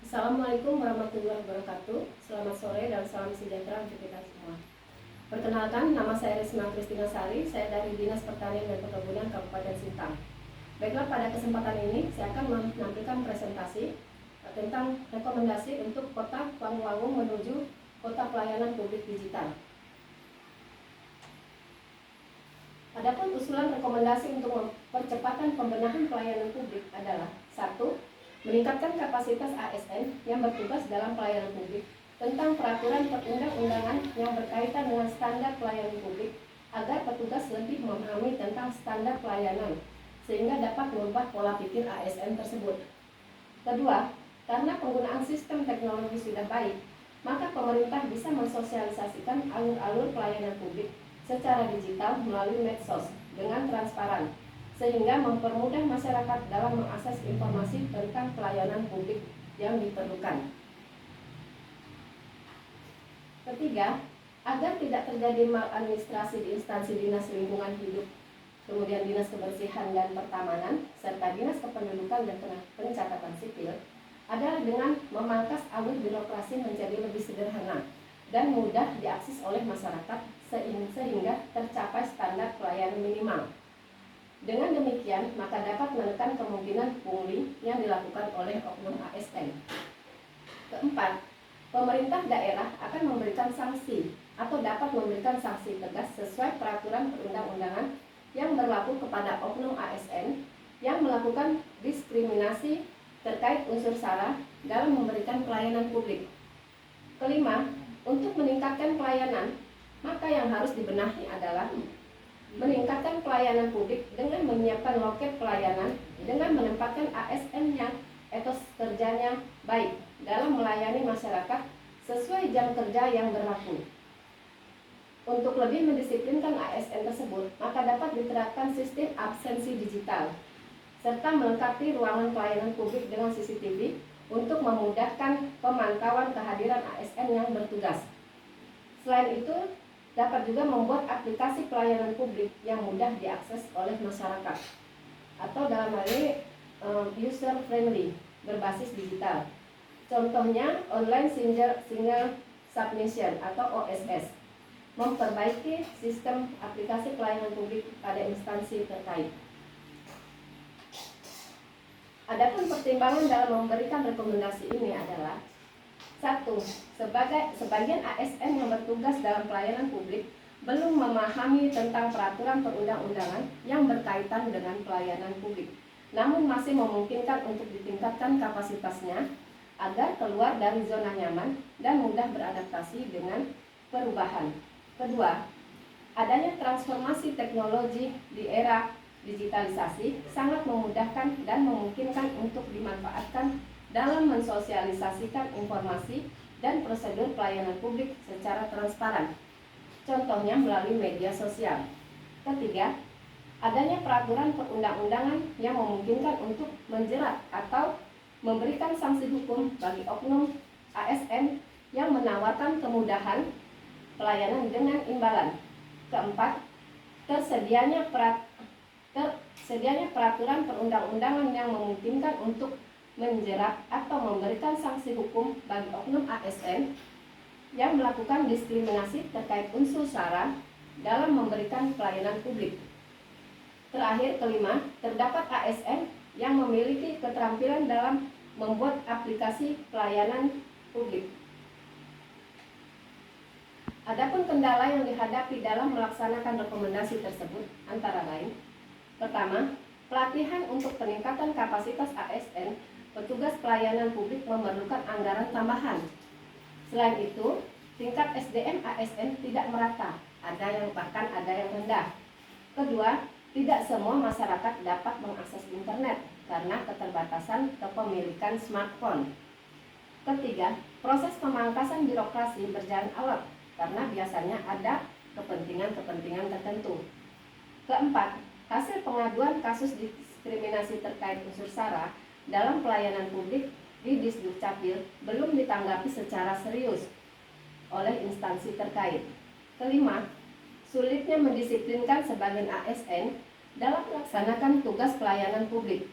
Assalamualaikum warahmatullahi wabarakatuh. Selamat sore dan salam sejahtera untuk kita semua. Perkenalkan, nama saya Risma Kristina Sari. Saya dari Dinas Pertanian dan Perkebunan Kabupaten Sintang. Baiklah, pada kesempatan ini saya akan menampilkan presentasi tentang rekomendasi untuk Kota Pangwangun menuju Kota Pelayanan Publik Digital. Adapun usulan rekomendasi untuk percepatan pembenahan pelayanan publik adalah: 1. Meningkatkan kapasitas ASN yang bertugas dalam pelayanan publik tentang peraturan perundang-undangan yang berkaitan dengan standar pelayanan publik agar petugas lebih memahami tentang standar pelayanan sehingga dapat merubah pola pikir ASN tersebut. Kedua, karena penggunaan sistem teknologi sudah baik, maka pemerintah bisa mensosialisasikan alur-alur pelayanan publik secara digital melalui medsos dengan transparan, sehingga mempermudah masyarakat dalam mengakses informasi tentang pelayanan publik yang diperlukan. Ketiga, agar tidak terjadi maladministrasi di instansi Dinas Lingkungan Hidup, kemudian Dinas Kebersihan dan Pertamanan, serta Dinas Kependudukan dan Pencatatan Sipil, adalah dengan memangkas alur birokrasi menjadi lebih sederhana dan mudah diakses oleh masyarakat sehingga tercapai standar pelayanan minimal. Dengan demikian, maka dapat menekan kemungkinan pungli yang dilakukan oleh oknum ASN. Keempat, pemerintah daerah akan memberikan sanksi atau dapat memberikan sanksi tegas sesuai peraturan perundang-undangan yang berlaku kepada oknum ASN yang melakukan diskriminasi terkait unsur SARA dalam memberikan pelayanan publik. Kelima, untuk meningkatkan pelayanan, maka yang harus dibenahi adalah meningkatkan pelayanan publik dengan menyiapkan loket pelayanan dengan menempatkan ASN yang etos kerjanya baik dalam melayani masyarakat sesuai jam kerja yang berlaku. Untuk lebih mendisiplinkan ASN tersebut, maka dapat diterapkan sistem absensi digital serta melengkapi ruangan pelayanan publik dengan CCTV untuk memudahkan pemantauan kehadiran ASN yang bertugas. Selain itu, dapat juga membuat aplikasi pelayanan publik yang mudah diakses oleh masyarakat atau dalam hal ini user friendly, berbasis digital. Contohnya online single submission atau OSS, memperbaiki sistem aplikasi pelayanan publik pada instansi terkait. Adapun pertimbangan dalam memberikan rekomendasi ini adalah: 1. Sebagian ASN yang bertugas dalam pelayanan publik belum memahami tentang peraturan perundang-undangan yang berkaitan dengan pelayanan publik, namun masih memungkinkan untuk ditingkatkan kapasitasnya agar keluar dari zona nyaman dan mudah beradaptasi dengan perubahan. Kedua, adanya transformasi teknologi di era digitalisasi sangat memudahkan dan memungkinkan untuk dimanfaatkan dalam mensosialisasikan informasi dan prosedur pelayanan publik secara transparan, contohnya melalui media sosial. Ketiga, adanya peraturan perundang-undangan yang memungkinkan untuk menjerat atau memberikan sanksi hukum bagi oknum ASN yang menawarkan kemudahan pelayanan dengan imbalan. Keempat, tersedianya peraturan perundang-undangan yang memungkinkan untuk menjerat atau memberikan sanksi hukum bagi oknum ASN yang melakukan diskriminasi terkait unsur SARA dalam memberikan pelayanan publik. Terakhir, kelima, terdapat ASN yang memiliki keterampilan dalam membuat aplikasi pelayanan publik. Adapun kendala yang dihadapi dalam melaksanakan rekomendasi tersebut antara lain: pertama, pelatihan untuk peningkatan kapasitas ASN petugas pelayanan publik memerlukan anggaran tambahan. Selain itu, tingkat SDM ASN tidak merata, bahkan ada yang rendah. Kedua, tidak semua masyarakat dapat mengakses internet karena keterbatasan kepemilikan smartphone. Ketiga, proses pemangkasan birokrasi berjalan alot karena biasanya ada kepentingan tertentu. Keempat, hasil pengaduan kasus diskriminasi terkait unsur SARA dalam pelayanan publik di Disdukcapil belum ditanggapi secara serius oleh instansi terkait. Kelima, sulitnya mendisiplinkan sebagian ASN dalam melaksanakan tugas pelayanan publik.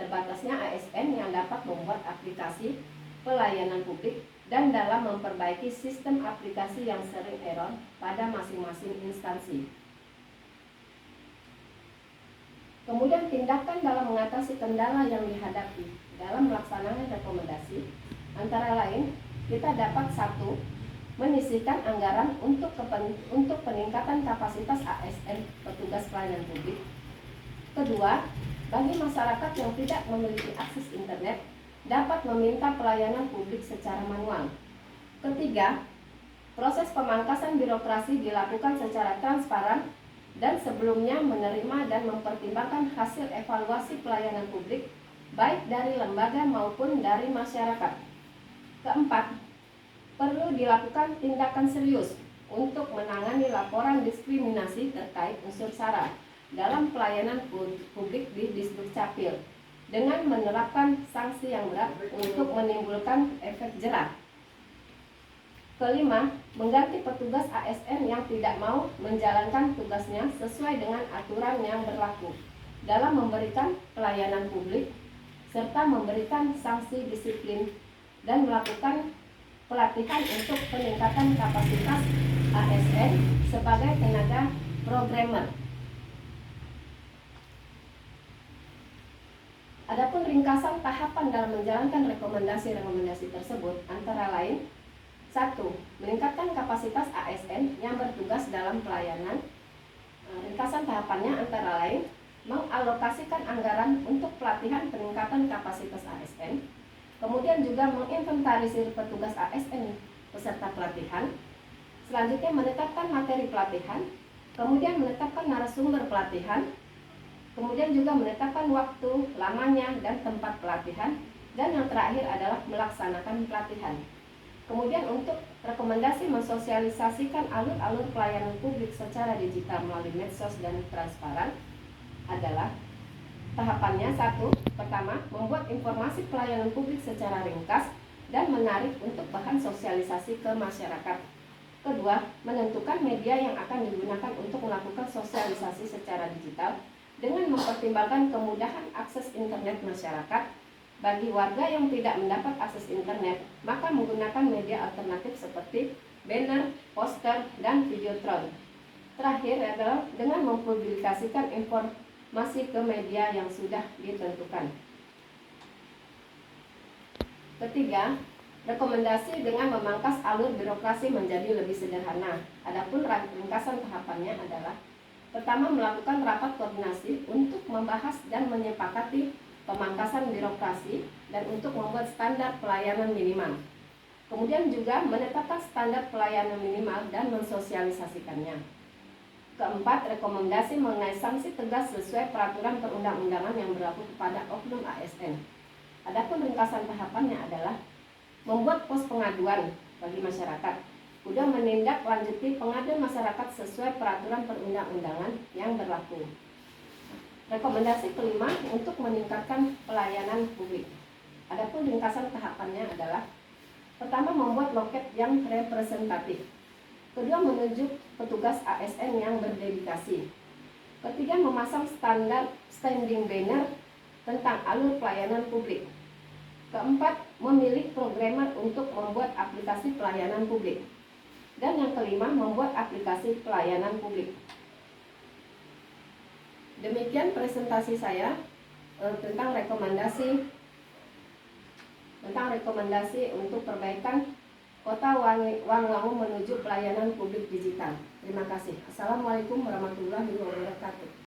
Terbatasnya ASN yang dapat membuat aplikasi pelayanan publik dan dalam memperbaiki sistem aplikasi yang sering error pada masing-masing instansi. Kemudian tindakan dalam mengatasi kendala yang dihadapi dalam melaksanakan rekomendasi antara lain kita dapat 1. Menyisihkan anggaran untuk peningkatan kapasitas ASN petugas pelayanan publik. Kedua, bagi masyarakat yang tidak memiliki akses internet dapat meminta pelayanan publik secara manual. Ketiga, proses pemangkasan birokrasi dilakukan secara transparan dan sebelumnya menerima dan mempertimbangkan hasil evaluasi pelayanan publik baik dari lembaga maupun dari masyarakat. Keempat, perlu dilakukan tindakan serius untuk menangani laporan diskriminasi terkait unsur SARA dalam pelayanan publik di Disdukcapil dengan menerapkan sanksi yang berat untuk menimbulkan efek jerah. Kelima, mengganti petugas ASN yang tidak mau menjalankan tugasnya sesuai dengan aturan yang berlaku dalam memberikan pelayanan publik serta memberikan sanksi disiplin dan melakukan pelatihan untuk peningkatan kapasitas ASN sebagai tenaga programmer. Adapun ringkasan tahapan dalam menjalankan rekomendasi-rekomendasi tersebut antara lain 1. Meningkatkan kapasitas ASN yang bertugas dalam pelayanan. Ringkasan tahapannya antara lain mengalokasikan anggaran untuk pelatihan peningkatan kapasitas ASN, kemudian juga menginventarisir petugas ASN peserta pelatihan, selanjutnya menetapkan materi pelatihan, kemudian menetapkan narasumber pelatihan, kemudian juga menetapkan waktu, lamanya, dan tempat pelatihan, dan yang terakhir adalah melaksanakan pelatihan. Kemudian untuk rekomendasi mensosialisasikan alur-alur pelayanan publik secara digital melalui medsos dan transparan adalah tahapannya 1. Pertama, membuat informasi pelayanan publik secara ringkas dan menarik untuk bahan sosialisasi ke masyarakat. Kedua, menentukan media yang akan digunakan untuk melakukan sosialisasi secara digital dengan mempertimbangkan kemudahan akses internet masyarakat. Bagi warga yang tidak mendapat akses internet, maka menggunakan media alternatif seperti banner, poster, dan videotron. Terakhir adalah dengan mempublikasikan informasi ke media yang sudah ditentukan. Ketiga, rekomendasi dengan memangkas alur birokrasi menjadi lebih sederhana. Adapun ringkasan tahapannya adalah pertama, melakukan rapat koordinasi untuk membahas dan menyepakati pemangkasan birokrasi dan untuk membuat standar pelayanan minimal. Kemudian juga menetapkan standar pelayanan minimal dan mensosialisasikannya. Keempat, rekomendasi mengenai sanksi tegas sesuai peraturan perundang-undangan yang berlaku kepada oknum ASN. Adapun ringkasan tahapannya adalah membuat pos pengaduan bagi masyarakat, sudah menindaklanjuti pengaduan masyarakat sesuai peraturan perundang-undangan yang berlaku. Rekomendasi kelima untuk meningkatkan pelayanan publik. Adapun ringkasan tahapannya adalah pertama, membuat loket yang representatif. Kedua, menunjuk petugas ASN yang berdedikasi. Ketiga, memasang standing banner tentang alur pelayanan publik. Keempat, memilih programmer untuk membuat aplikasi pelayanan publik. Dan yang kelima, membuat aplikasi pelayanan publik. Demikian presentasi saya tentang rekomendasi untuk perbaikan Kota Wangwangu menuju pelayanan publik digital. Terima kasih. Assalamualaikum warahmatullahi wabarakatuh.